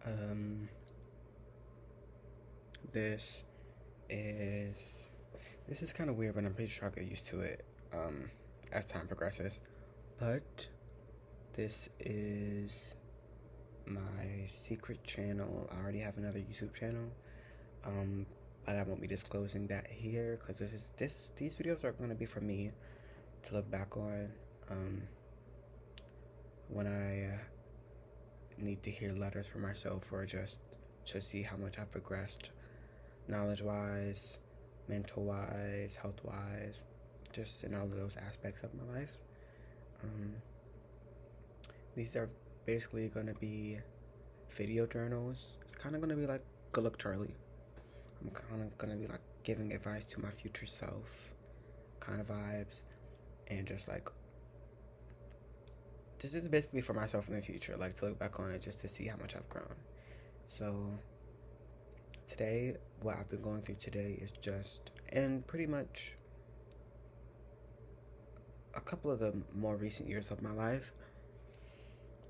Um, this is this is kind of weird, but I'm pretty sure I'll get used to it as time progresses. But this is my secret channel. I already have another YouTube channel, um, but I won't be disclosing that here because these videos are going to be for me to look back on when I need to hear letters for myself or just to see how much I've progressed knowledge wise, mental wise, health wise, just in all of those aspects of my life. Um, these are basically going to be video journals. It's kind of going to be like Good Luck Charlie. I'm kind of going to be like giving advice to my future self kind of vibes, and just like this is basically for myself in the future, like to look back on it just to see how much I've grown. So today, what I've been going through today is just, and pretty much a couple of the more recent years of my life,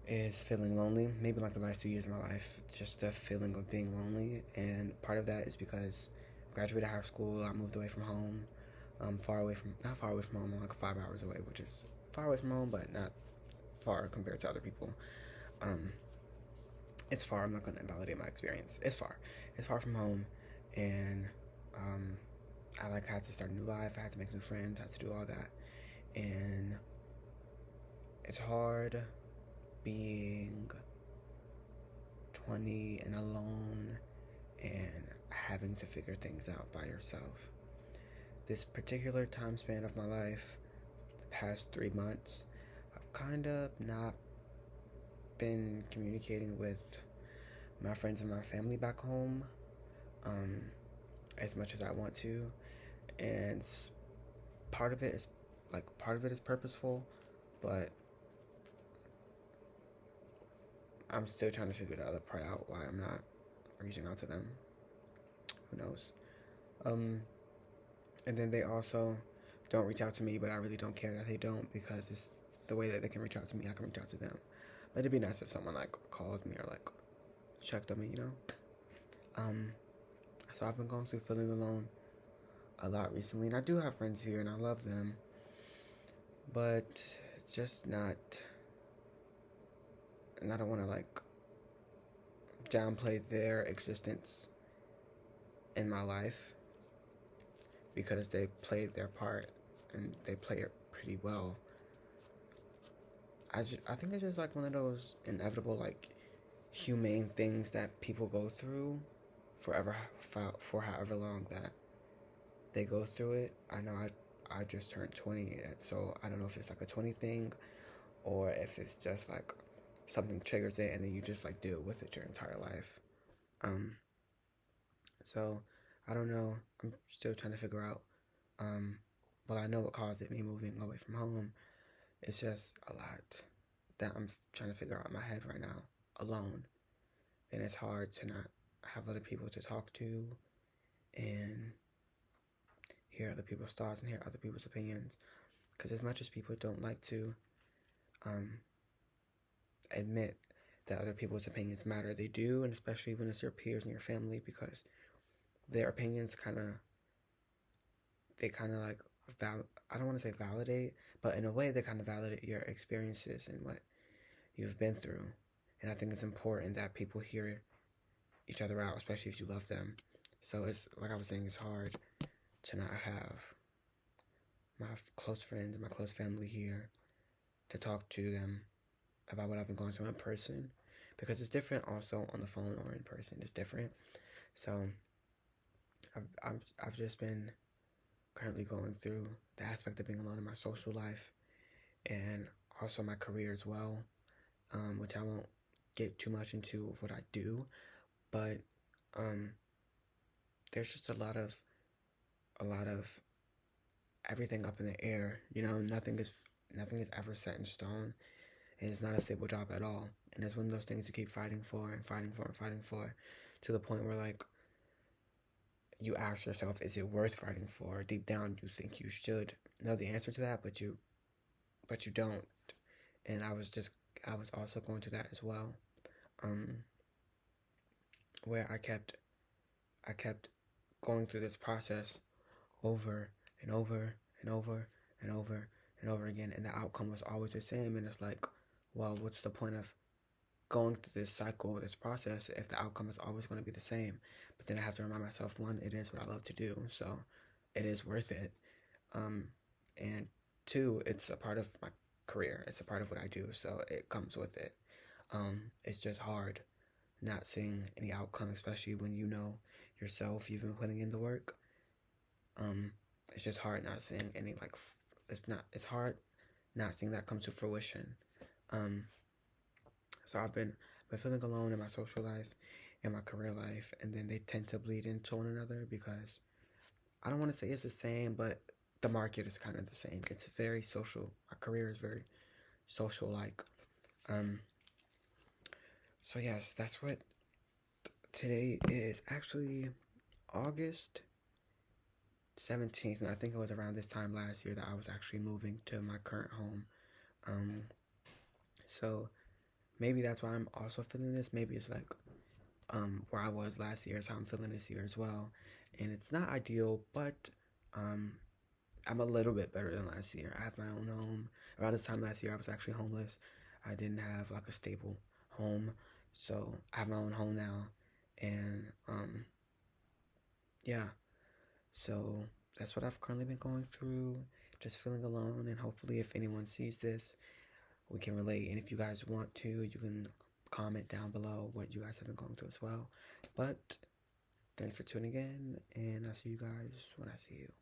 is feeling lonely. Maybe like the last 2 years of my life, just the feeling of being lonely. And part of that is because I graduated high school, I moved away from home, not far away from home, I'm like 5 hours away, which is far away from home, but not far compared to other people. Um, it's far. I'm not going to invalidate my experience. It's far. It's far from home, and I had to start a new life. I had to make new friends. I had to do all that, and it's hard being 20 and alone and having to figure things out by yourself. This particular time span of my life, the past 3 months, I've kind of not been communicating with my friends and my family back home um, as much as I want to, and part of it is purposeful, but I'm still trying to figure the other part out why I'm not reaching out to them. Who knows? And then they also don't reach out to me, but I really don't care that they don't because it's the way that they can reach out to me, I can reach out to them. But it'd be nice if someone like calls me or like checked on me, you know? So I've been going through feeling alone a lot recently, and I do have friends here and I love them, but it's just not, and I don't want to like downplay their existence in my life because they played their part and they play it pretty well. I think it's just like one of those inevitable like humane things that people go through for however long that they go through it. I know I just turned 20, so I don't know if it's like a 20 thing or if it's just like something triggers it and then you just like deal with it your entire life. Um, so I don't know. I'm still trying to figure out. Well, I know what caused it, me moving away from home. It's just a lot that I'm trying to figure out in my head right now, alone. And it's hard to not have other people to talk to and hear other people's thoughts and hear other people's opinions. Because as much as people don't like to um, admit that other people's opinions matter, they do, and especially when it's your peers and your family, because their opinions they kind of like, I don't want to say validate, but in a way they kind of validate your experiences and what you've been through. And I think it's important that people hear each other out, especially if you love them. So it's like I was saying, it's hard to not have my close friends and my close family here to talk to them about what I've been going through in person, because it's different also on the phone or in person. It's different. So I've just been currently going through the aspect of being alone in my social life and also my career as well, which I won't get too much into of what I do, but there's just a lot of everything up in the air. You know, nothing is ever set in stone, and it's not a stable job at all. And it's one of those things you keep fighting for and fighting for and fighting for, to the point where like you ask yourself, is it worth fighting for? Deep down, you think you should know the answer to that, but you don't. And I was also going through that as well. Um, where I kept going through this process over and over and over and over and over again, and the outcome was always the same. And it's like, well, what's the point of going through this cycle, this process, if the outcome is always going to be the same? But then I have to remind myself, one, it is what I love to do, so it is worth it. Um, and two, it's a part of my career. It's a part of what I do, so it comes with it. It's just hard not seeing any outcome, especially when you know yourself, you've been putting in the work. Um, it's just hard not seeing any like it's hard not seeing that come to fruition. Um, so I've been feeling alone in my social life and my career life, and then they tend to bleed into one another because I don't want to say it's the same, but the market is kind of the same. It's very social. My career is very social like. Um, so yes, that's what today is. Actually, August 17th, and I think it was around this time last year that I was actually moving to my current home. Um, so maybe that's why I'm also feeling this. Maybe it's like where I was last year is how I'm feeling this year as well. And it's not ideal, but um, I'm a little bit better than last year. I have my own home. Around this time last year, I was actually homeless. I didn't have like a stable home, so I have my own home now, and yeah. So that's what I've currently been going through. Just feeling alone, and hopefully, if anyone sees this, we can relate. And if you guys want to, you can comment down below what you guys have been going through as well. But thanks for tuning in, and I'll see you guys when I see you.